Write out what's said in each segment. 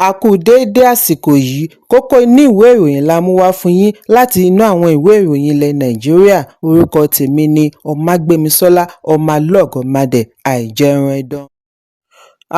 A kú déédé àsìkò yìí, kókó inú ìwé ìròyìn la mú wá fún yín láti inú àwọn ìwé ìròyìn ilẹ̀ Nàìjíríà. Orúkọ tèmi ni Ọmágbémisọ́lá Ọmọlọ́gọ̀mádẹ àìjẹran ẹdán.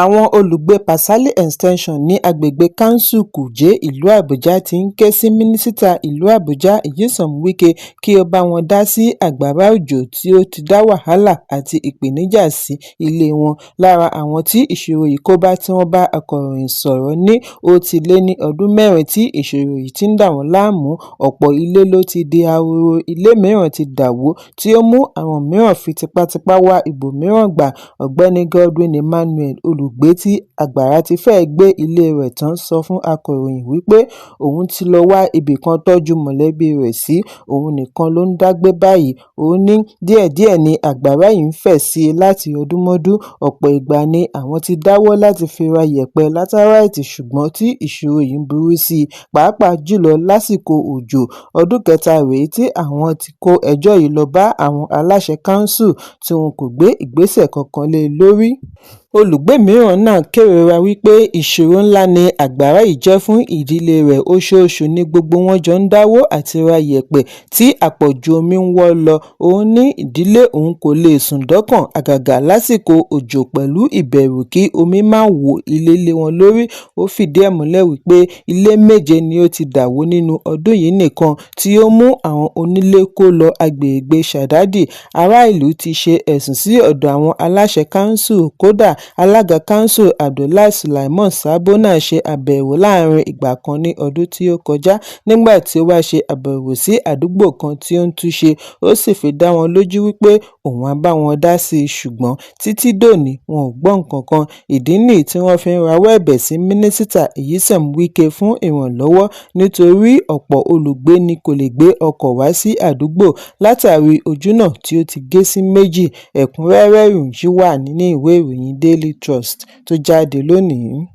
Àwọn olùgbé Pàsálí Extension ní agbègbè Kánsù Kùjé ìlú Àbújá ti ń ké sí Mínísítà ìlú Àbújá Nyesom Wike kí ó bá wọn dá sí àgbàrá òjò tí ó ti dá wàhálà àti ìpèníjà sí ilé wọn. Lára àwọn tí ìṣòro yìí kó bá tí wọ́n bá akọ̀ròyìn sọ̀rọ̀ ní ó ti lé ní ọdún 4 tí ìṣòro yìí ti ń dà wọ́n láàmú. Ọ̀pọ̀ ilé ló ti di ahoro, ilé mìíràn ti dà wó tí ó mú àwọn mìíràn fi tipátipá wá ibòmíràn gbà. Ọ̀gbẹ́ni Godwin Emmanuel, olùgbé tí àgbàrá ti fẹ́ẹ̀ gbé ilé rẹ̀ tán, sọ fún akọ̀ròyìn wípé òun ti lọ wá ibì kan tọ́jú mọ̀lẹ́bí rẹ̀ sí, òun nìkan ló ń dágbé báyìí. Ó ní díẹ̀díẹ̀ ni àgbàrá yìí ń fẹ̀ sí i láti ọdúnmọ́dún. Ọ̀pọ̀ ìgbà ni àwọn ti dáwọ́ láti fi ra yẹ̀pẹ̀ látáráìtì ṣùgbọ́n tí ìṣòro yìí ń burú sí i, pàápàá jùlọ lásìkò òjò. Ọdún kẹta rèé tí àwọn ti kó ẹjọ́ yìí lọ bá àwọn aláṣẹ kánsù tí wọn kò gbé ìgbésẹ̀ kankan lé lórí. Olùgbé mìíràn náà kérora wípé ìṣòro ńlá ni àgbàrá yìí jẹ́ fún ìdílé rẹ̀. Oṣooṣù ni gbogbo wọn jọ ń dáwó àti ra yẹ̀pẹ̀ tí àpọ̀jù omi ń wọ́ lọ. Òun ní ìdílé òun kò lè sùn dọ́kàn àgàgà lásìkò òjò pẹ̀lú ìbẹ̀rù kí omi má wó ilé lé wọn lórí. Ó fìdí ẹ̀ múlẹ̀ wípé ilé 7 ni ó ti dà wó nínú ọdún yìí nìkan tí ó mú àwọn onílé kó lọ agbègbè Ṣàdádì. Ará ìlú ti ṣe ẹ̀sùn sí ọ̀dọ̀ àwọn aláṣẹ kánsù. Kódà alága kánsù Abdullahi Sulaiman Sabo náà ṣe àbẹ̀wò láàrin ìgbà kan ní ọdún tí ó kọjá nígbà tí ó wá ṣe àbẹ̀wò sí àdúgbò kan tí ó ń túnṣe. Ó sì fi dá wọn lójú wípé òun á bá wọn dá sí i ṣùgbọ́n títí dòní wọn ò gbọ́ nǹkan kan. Ìdí nìyí tí wọ́n fi ń rawọ́ ẹ̀bẹ̀ sí Mínísítà Nyesom Wike fún ìrànlọ́wọ́ nítorí ọ̀pọ̀ olùgbé ni kò lè gbé ọkọ̀ wá sí àdúgbò látàrí ojúnà tí ó ti gé sí méjì. Ẹ̀kúnrẹ́rẹ́ ìròyìn wà nínú ìwé ìròyìn Daily Trust tó jáde lónìí.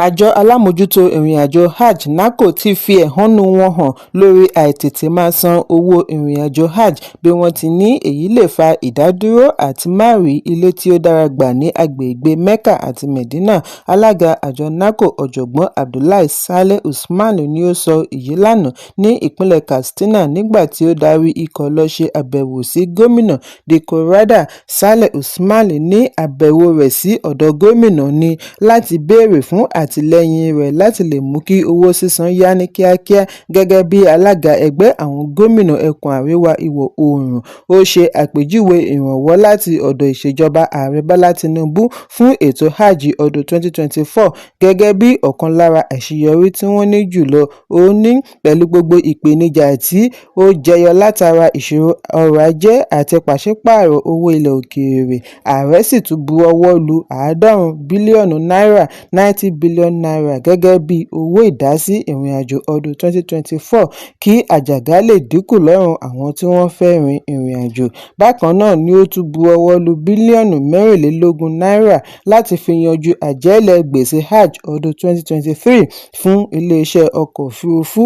Àjọ alámòjútó ìrìnàjò Hajj NACO ti fi ẹ̀hónú wọn hàn lórí àìtètè máa san owó ìrìnàjò Hajj bí wọ́n ti ní èyí lè fa ìdádúró àti má rí ilé tí ó dára gbà ní agbègbè Mecca àti Medina. Alága àjọ NACO Ọ̀jọ̀gbọ́n Abdullahi Saleh Usman ni ó sọ èyí lánàá ní ìpínlẹ̀ Katsina nígbà tí ó darí ikọ̀ lọ ṣe àbẹ̀wò sí gómìnà Dikko Rada. Saleh Usman ní àbẹ̀wò rẹ̀ sí ọ̀dọ̀ gómìnà ní láti béèrè fún àtìlẹ́yìn rẹ̀ láti lè mú kí owó sísan yá ní kíákíá. Gẹ́gẹ́ bí alága ẹgbẹ́ àwọn gómìnà ẹkùn àríwá ìwọ̀ oòrùn, ó ṣe àpèjúwe ìrànwọ́ láti ọ̀dọ̀ ìṣèjọba ààrẹ Bọ́lá Tinubu fún ètò Hajj ọdún 2024 gẹ́gẹ́ bí ọ̀kan lára àṣeyọrí tí wọ́n ní jùlọ. Ó ní pẹ̀lú gbogbo ìpèníjà tí ó jẹyọ látara ìṣòro ọrọ̀ ajé àti pàṣípààrọ̀ owó ilẹ̀ òkèèrè, ààrẹ sì tún bu ọwọ́ lu $90 bílíọ̀nù 90 billion naira gẹ́gẹ́ bí owó ìdásí ìrìnàjò ọdún 2024 kí àjàgà lè dínkù lọ́rùn àwọn tí wọ́n fẹ́ rin ìrìnàjò. Bákan náà ni ó tún bu ọwọ́ lu bílíọ̀nù 24 náírà láti fi yanjú àjẹ́lẹ̀ gbèsè Hajj ọdún 2023 fún iléeṣẹ́ ọkọ̀ òfurufú.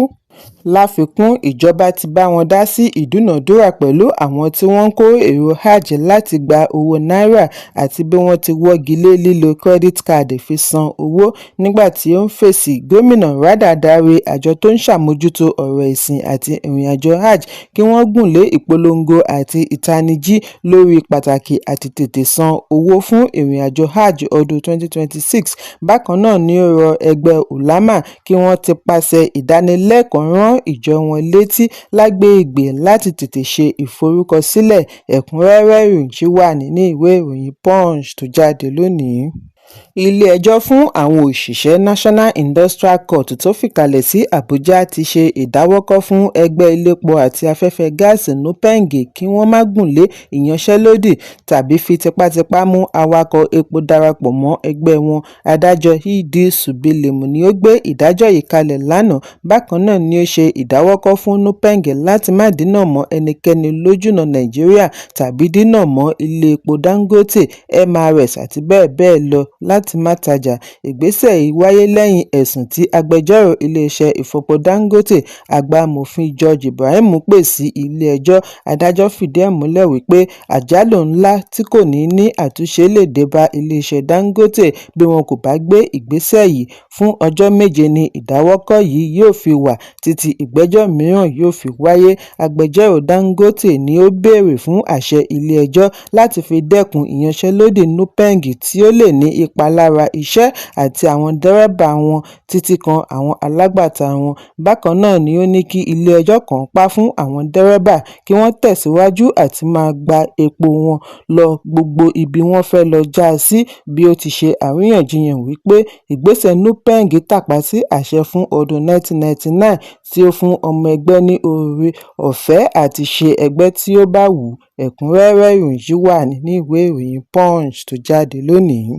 Láfikún, ìjọba ti bá wọn dá sí ìdúnàdúrà pẹ̀lú àwọn tí wọ́n ń kó èrò Hajj láti gba owó náírà àti bí wọ́n ti wọ́gi lé lílo credit card fi san owó. Nígbà tí ó ń fèsì, gómìnà Rada darí àjọ tó ń ṣàmójútó ọ̀rọ̀ ìsìn àti ìrìnàjò Hajj kí wọ́n gùn lé ìpolongo àti ìtanijí lórí pàtàkì àti tètè san owó fún ìrìnàjò Hajj ọdún 2026. Bákan náà ni ó rọ ẹgbẹ́ Ulama kí wọ́n ti pàṣẹ ìdánilẹ́kọ̀ọ́ rán ìjọ wọn létí lágbègbè láti tètè ṣe ìforúkọsílẹ̀. Ẹ̀kúnrẹ́rẹ́ ìròyìn wà nínú ìwé ìròyìn Punch tó jáde lónìí. Ilé-ẹjọ́ fún àwọn òṣìṣẹ́ National Industrial Court tó fìkàlẹ̀ sí Àbújá ti ṣe ìdáwọ́kọ̀ fún ẹgbẹ́ elépo àti afẹ́fẹ́ gáàsì NUPENG kí wọ́n má gùnlé ìyanṣẹ́lódì tàbí fi tipátipá mú awakọ̀ epo darapọ̀ mọ́ ẹgbẹ́ wọn. Adájọ́ E.D. Subilimu ni ó gbé ìdájọ́ yìí kalẹ̀ lánàá. Bákan náà ni ó ṣe ìdáwọ́kọ̀ fún NUPENG láti má dínà mọ́ ẹnikẹ́ni lójúnà Nàìjíríà tàbí dínà mọ́ ilé epo Dangote, MRS àti bẹ́ẹ̀ bẹ́ẹ̀ lọ láti má tajà. Ìgbésẹ̀ yìí wáyé lẹ́yìn ẹ̀sùn tí agbẹjọ́rò iléeṣẹ́ ìfọpo Dangote àgbà amòfin George Ibrahim pè sí ilé-ẹjọ́. Adájọ́ fìdí ẹ̀ múlẹ̀ wípé àjálù ńlá tí kò ní àtúnṣe lè dé bá iléeṣẹ́ Dangote bí wọn kò bá gbé ìgbésẹ̀ yìí. Fún ọjọ́ 7 ni ìdáwọ́kọ̀ yìí yóò fi wà títí ìgbẹ́jọ́ mìíràn yóò fi wáyé. Agbẹjọ́rò Dangote ni ó béèrè fún àṣẹ ilé-ẹjọ́ láti fi dẹ́kun ìyanṣẹ́lódì NUPENG tí ó lè ní ipa lára iṣẹ́ àti àwọn dẹ́rẹ́bà wọn títí kan àwọn alágbàtà wọn. Bákan náà ni ó ní kí ilé-ẹjọ́ kànńpá fún àwọn dẹ́rẹ́bà kí wọ́n tẹ̀síwájú àti máa gba epo wọn lọ gbogbo ibi wọ́n fẹ́ lọ já a sí, bí ó ti ṣe àríyànjiyàn wípé ìgbésẹ̀ NUPENG tàpá sí àṣẹ fún ọdún 1999 tí ó fún ọmọ ẹgbẹ́ ní oore-ọ̀fẹ́ àti ṣe ẹgbẹ́ tí ó bá wù ú. Ẹ̀kúnrẹ́rẹ́ ìròyìn yìí wà nínú ìwé ìròyìn Punch tó jáde lónìí.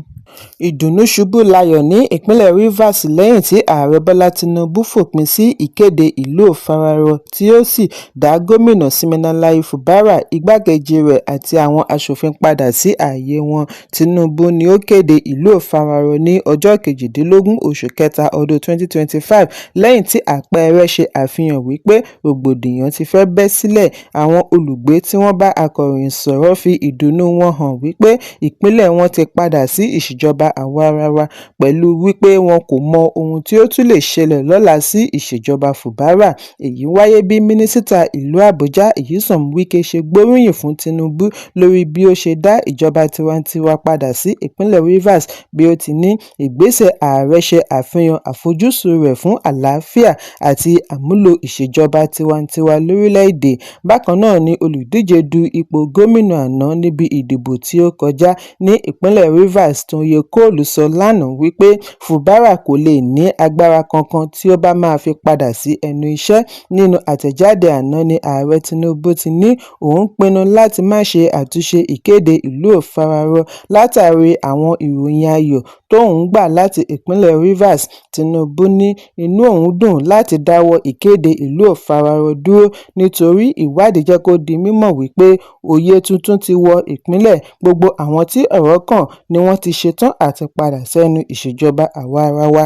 Ìdùnnú ṣubú layọ̀ ní ìpínlẹ̀ Rivers lẹ́yìn tí ààrẹ Bọ́lá Tinubu fòpin sí ìkéde ìlú òfararọ tí ó sì dá gómìnà Siminalayi Fubara, igbákejì rẹ̀ àti àwọn aṣòfin padà sí ààyè wọn. Tinubu ni ó kéde ìlú òfararọ ní ọjọ́ 18 oṣù kẹta ọdún 2025 lẹ́yìn tí àpẹẹrẹ ṣe àfihàn wípé rògbòdìyàn ti fẹ́ bẹ́ sílẹ̀. Àwọn olùgbé tí wọ́n bá akọ̀ròyìn sọ̀rọ̀ fi ìdùnnú wọn hàn wípé ìpínlẹ̀ wọn ti padà sí ìṣèjọba àwaarawa, pẹ̀lú wípé wọn kò mọ ohun tí ó tún lè ṣẹlẹ̀ lọ́la sí ìṣèjọba Fubara. Èyí wáyé bí mínísítà ìlú Àbújá Nyesom Wike ṣe gbóríyìn fún Tinubu lórí bí ó ṣe dá ìjọba tiwantiwa padà sí ìpínlẹ̀ Rivers, bí ó ti ní ìgbésẹ̀ ààrẹ ṣe àfihàn àfojúsùn rẹ̀ fún àlàáfíà àti àmúlò ìṣèjọba tiwantiwa lórílẹ̀-èdè. Bákan náà ni olùdíje du ipò gómìnà àná níbi ìdìbò tí ó kọjá ní ìpínlẹ̀ Rivers Tonye sọ lánàá wípé Fubara kò lè ní agbára kankan tí ó bá máa fi padà sí ẹnu iṣẹ́. Nínú àtẹ̀jáde àná ni ààrẹ Tinubu ti ní òun pinnu láti má ṣe àtúnṣe ìkéde ìlú òfararọ látàrí àwọn ìròyìn ayọ̀ tóun gbà láti ìpínlẹ̀ Rivers. Tinubu ní inú òun dùn láti dáwọ́ ìkéde ìlú òfararọ dúró nítorí ìwádìí jẹ́ kó di mímọ̀ wípé òye tuntun ti wọ ìpínlẹ̀. Gbogbo àwọn tí ọ̀rọ̀ kàn ni wọ́n ti ṣetán àti padà sẹ́nu ìṣèjọba àwaarawa.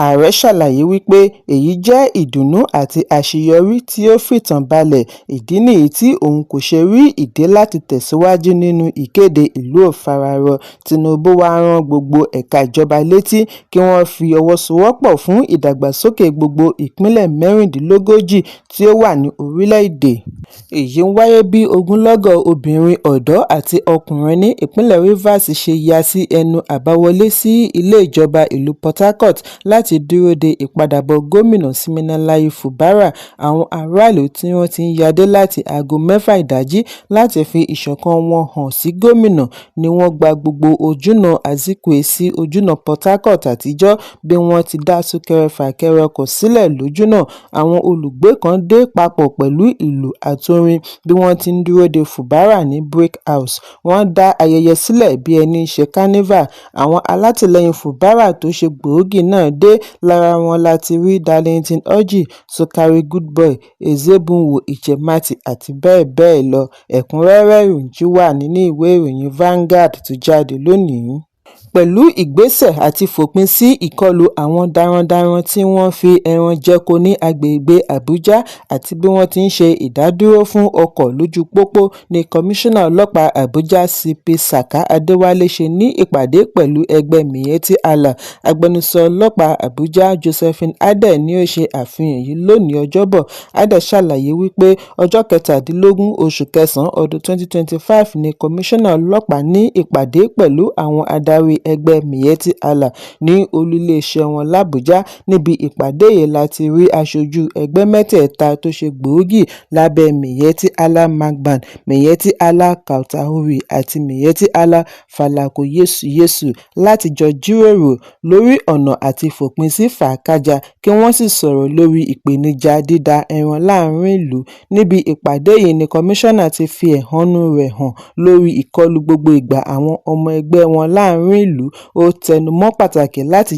Ààrẹ ṣàlàyé wípé èyí jẹ́ ìdùnnú àti àṣeyọrí tí ó fìtàn balẹ̀. Ìdí nìyí tí òun kò ṣe rí ìdí láti tẹ̀síwájú nínú ìkéde ìlú òfararọ. Tinubu wá rán gbogbo ẹ̀ka ìjọba létí kí wọ́n fi ọwọ́ sowọ́pọ̀ fún ìdàgbàsókè gbogbo ìpínlẹ̀ 36 tí ó wà ní orílẹ̀-èdè. Èyí ń wáyé bí ogunlọ́gọ̀ obìnrin, ọ̀dọ́ àti ọkùnrin ní ìpínlẹ̀ Rivers ṣe ya sí ẹnu àbáwọlé sí ilé ìjọba ìlú Port Harcourt láti dúró de ìpadàbọ̀ gómìnà Siminalayi Fubara. Àwọn aráàlú tí wọ́n ti ń yadé láti aago 6 ìdájí láti fi ìṣọ̀kan wọn hàn sí gómìnà ni wọ́n gba gbogbo ojúnà Azikiwe sí ojúnà Port Harcourt àtijọ́. Bí wọ́n ti dá súnkẹrẹ-fàkẹrẹ ọkọ̀ sílẹ̀ lójúnà, àwọn olùgbé kan dé papọ̀ pẹ̀lú ìlù àtorin bí wọ́n ti ń dúró de Fubara ní Brick House. Wọ́n dá ayẹyẹ sílẹ̀ bí ẹni ṣe carnival. Àwọn alátìlẹyìn Fubara tó ṣe gbòógì náà dé. Lára wọn láti rí Darlington Orji, Sokari Goodboy, Ezebunwo Ichemati àti bẹ́ẹ̀ bẹ́ẹ̀ lọ. Ẹ̀kúnrẹ́rẹ́ ìròyìn yìí wà nínú ìwé ìròyìn Vanguard tó jáde lónìí. Pẹ̀lú ìgbésẹ̀ àti fòpin sí ìkọlù àwọn darandaran tí wọ́n fi ẹran jẹko ní agbègbè Àbújá àti bí wọ́n ti ń ṣe ìdádúró fún ọkọ̀ lójú pópó ni Kọmíṣánná ọlọ́pàá Àbújá CP Saka Adéwálé ṣe ní ìpàdé pẹ̀lú ẹgbẹ́ Miyetti Allah. Agbẹnusọ ọlọ́pàá Àbújá Josephine Adé ni ó ṣe àfihàn yìí lónìí Ọjọ́bọ̀. Adé ṣàlàyé wípé ọjọ́ 17 oṣù kẹsàn-án ọdún 2025 ni Kọmíṣánná ọlọ́pàá ní ìpàdé pẹ̀lú àwọn adarí ẹgbẹ́ Miyetti Allah ní olú-iléeṣẹ́ wọn l'Àbújá. Níbi ìpàdé yìí láti rí aṣojú ẹgbẹ́ mẹ́tẹ̀ẹ̀ta tó ṣe gbòógì lábẹ́ Miyetti Allah Magban, Miyetti Allah Kautauri àti Miyetti Allah Falako Yesu láti jọ jíròrò lórí ọ̀nà àti fòpin sí fàákájà kí wọ́n sì sọ̀rọ̀ lórí ìpèníjà dídá ẹran láàrin ìlú. Níbi ìpàdé yìí ni kọmíṣánná ti fi ẹ̀hónú rẹ̀ hàn lórí ìkọlù gbogbo ìgbà àwọn ọmọ ẹgbẹ́ wọn láàrin ìlú ìlú. Ó tẹnumọ́ pàtàkì láti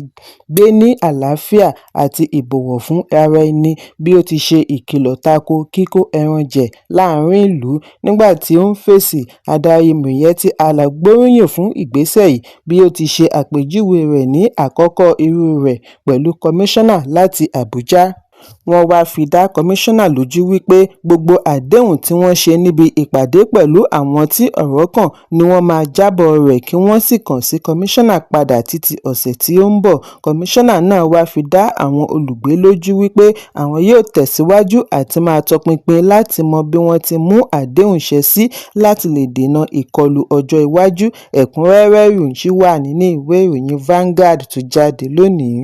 gbé ní àlàáfíà àti ìbọ̀wọ̀ fún ara ẹni bí ó ti ṣe ìkìlọ̀ tako kíkó ẹran jẹ láàrin ìlú. Nígbà tí ó ń fèsì, adarí Miyetti Allah gbóríyìn fún ìgbésẹ̀ yìí bí ó ti ṣe àpèjúwe rẹ̀ ní àkọ́kọ́ irú rẹ̀ pẹ̀lú kọmíṣánná láti Àbújá. Wọ́n wá fi dá kọmíṣánná lójú wípé gbogbo àdéhùn tí wọ́n ṣe níbi ìpàdé pẹ̀lú àwọn tí ọ̀rọ̀ kàn ni wọ́n máa jábọ̀ rẹ̀ kí wọ́n sì kàn sí kọmíṣánná padà títí ọ̀sẹ̀ tí ó ń bọ̀. Kọmíṣánná náà wá fi dá àwọn olùgbé lójú wípé àwọn yóò tẹ̀síwájú àti máa tọpinpin láti mọ bí wọ́n ti mú àdéhùn ṣẹ sí láti lè dènà ìkọlù ọjọ́ iwájú. Ẹ̀kúnrẹ́rẹ́ ìròyìn wà nínú ìwé ìròyìn Vanguard tó jáde lónìí.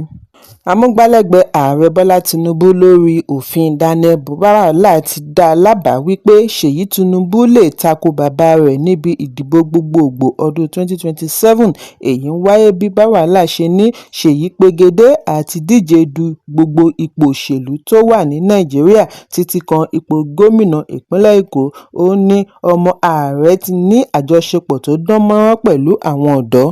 Amúgbálẹ́gbẹ̀ẹ́ ààrẹ Bọ́lá Tinubu lórí òfin Daniel Bwala ti dá lábàá wípé Ṣèyí Tinubu lè tako bàbá rẹ̀ níbi ìdìbò gbogbogbò ọdún 2027. Èyí ń wáyé bí Bwala ṣe ní Ṣèyí pegedé àti díje du gbogbo ipò òṣèlú tó wà ní Nàìjíríà títí kan ipò gómìnà ìpínlẹ̀ Èkó. Ó ní ọmọ ààrẹ ti ní àjọṣepọ̀ tó dán mọ́rán pẹ̀lú àwọn ọ̀dọ́.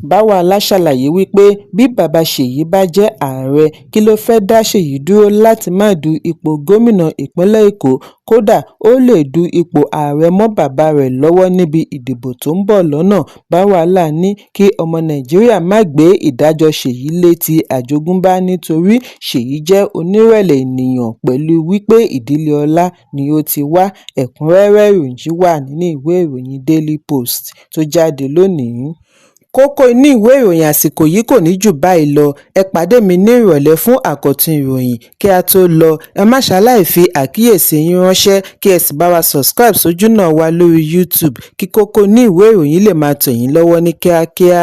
Bwala ṣàlàyé wípé bí bàbá Ṣèyí bá jẹ́ ààrẹ, kí ló fẹ́ dá Ṣèyí dúró láti má du ipò gómìnà ìpínlẹ̀ Èkó? Kódà ó lè du ipò ààrẹ mọ́ bàbá rẹ̀ lọ́wọ́ níbi ìdìbò tó ń bọ̀ lọ́nà. Bwala ní kí ọmọ Nàìjíríà má gbé ìdájọ́ Ṣèyí létí àjogúnbá nítorí Ṣèyí jẹ́ onírẹ̀lẹ̀ ènìyàn pẹ̀lú wípé ìdílé ọlá ni ó ti wá. Ẹ̀kúnrẹ́rẹ́ ìròyìn wà nínú ìwé ìròyìn Daily Post tó jáde lónìí. Kókó inú ìwé ìròyìn àsìkò yìí kò ní jù báyìí lọ. Ẹ pàdé mi ní ìrọ̀lẹ́ fún àkọ́tún ìròyìn. Kí a tó lọ, ẹ má ṣaláì fi àkíyèsí yín ránṣẹ́ kí ẹ sì bá wa subscribe sójú náà wa lórí YouTube kí kókó inú ìwé ìròyìn lè máa tẹ̀ yín lọ́wọ́ ní kíákíá.